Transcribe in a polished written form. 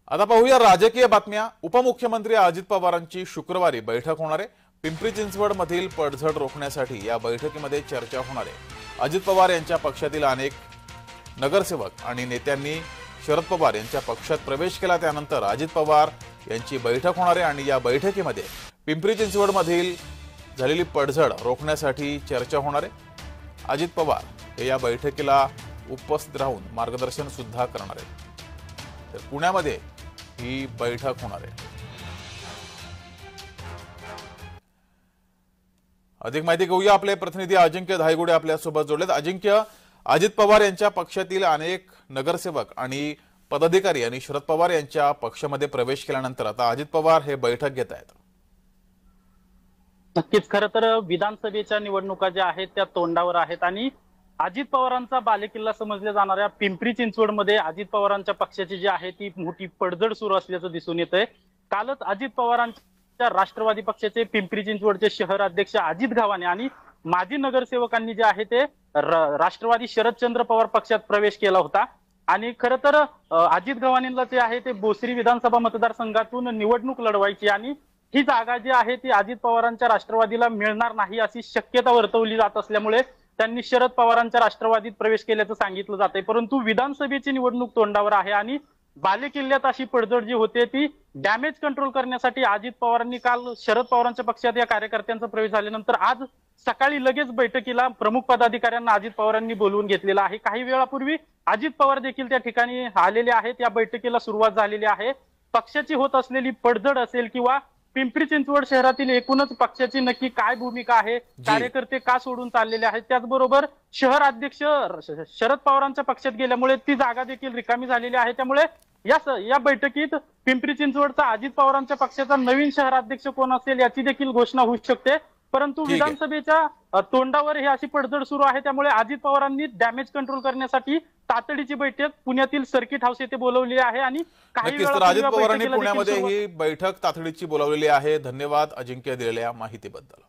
आता पाहूया राजकीय बातम्या। उपमुख्यमंत्री अजित पवारांची शुक्रवारी बैठक होणार आहे। पिंपरी चिंचवड मधील पडझड रोखण्यासाठी या बैठकीमध्ये चर्चा होणार आहे। अजित पवार यांच्या पक्षातील अनेक नगरसेवक आणि नेत्यांनी शरद पवार यांच्या पक्षात प्रवेश केला। त्यानंतर अजित पवार यांची बैठक होणार आहे आणि या बैठकीमध्ये पिंपरी चिंचवड मधील झालेली पडझड रोखण्यासाठी चर्चा होणार आहे। अजित पवार हे या बैठकीला उपस्थित राहून मार्गदर्शन सुद्धा करणार आहेत। तर पुण्यामध्ये ही बैठक होणार आहे। अधिक माहिती घेऊया, आपले प्रतिनिधी अजिंक्य धायगुडे आपल्या सोबत जोडलेत। अजिंक्य, अजित पवार यांच्या पक्षातील अनेक नगरसेवक आणि पदाधिकारी आणि शरद पवार यांच्या पक्षामध्ये प्रवेश केल्यानंतर आता अजित पवार हे बैठक घेत आहेत। नक्कीच, खरं तर विधानसभेच्या निवडणुका ज्या आहेत त्या तोंडावर आहेत आणि अजित पवारांचा बालेकिल्ला समजल्या जाणाऱ्या पिंपरी चिंचवडमध्ये अजित पवारांच्या पक्षाची जी आहे ती मोठी पडझड सुरू असल्याचं दिसून येतंय। कालच अजित पवारांच्या राष्ट्रवादी पक्षाचे पिंपरी चिंचवडचे शहर अध्यक्ष अजित गव्हाणे आणि माजी नगरसेवकांनी जे आहे ते राष्ट्रवादी शरदचंद्र पवार पक्षात प्रवेश केला होता। आणि खरं तर अजित गव्हाणेंना जे आहे ते बोसरी विधानसभा मतदारसंघातून निवडणूक लढवायची आणि ही जागा जी आहे ती अजित पवारांच्या राष्ट्रवादीला मिळणार नाही अशी शक्यता वर्तवली जात असल्यामुळे त्यांनी शरद पवारांच्या राष्ट्रवादीत प्रवेश केल्याचं सांगितलं जातंय। परंतु विधानसभेची निवडणूक तोंडावर आहे आणि बालेकिल्ल्यात अशी पडझड जी होते ती डॅमेज कंट्रोल करण्यासाठी अजित पवारांनी काल शरद पवारांच्या पक्षात या कार्यकर्त्यांचा प्रवेश झाल्यानंतर आज सकाळी लगेच बैठकीला प्रमुख पदाधिकाऱ्यांना अजित पवारांनी बोलवून घेतलेलं आहे। काही वेळापूर्वी अजित पवार देखील त्या ठिकाणी आलेले आहेत। या बैठकीला सुरुवात झालेली आहे। पक्षाची होत असलेली पडझड असेल किंवा पिंपरी चिंचवड शहरातील एकूणच पक्षाची नक्की काय भूमिका आहे, कार्यकर्ते का सोडून चाललेले आहेत, त्याचबरोबर शहर अध्यक्ष शरद पवारांच्या पक्षात गेल्यामुळे ती जागा देखील रिकामी झालेली आहे। त्यामुळे या बैठकीत पिंपरी चिंचवडचा अजित पवारांच्या पक्षाचा नवीन शहर अध्यक्ष कोण असेल याची देखील घोषणा होऊ शकते। परंतु विधानसभेच्या तोंडावर ही अशी पडझड सुरू आहे त्यामुळे अजित पवारांनी डॅमेज कंट्रोल करण्यासाठी तातडीची बैठक पुण्यातील सर्किट हाऊस येथे बोलवली आहे आणि काही अजित पवारांनी पुण्यामध्ये ही बैठक तातडीची बोलावलेली आहे। धन्यवाद अजिंक्य दिलेल्या माहितीबद्दल।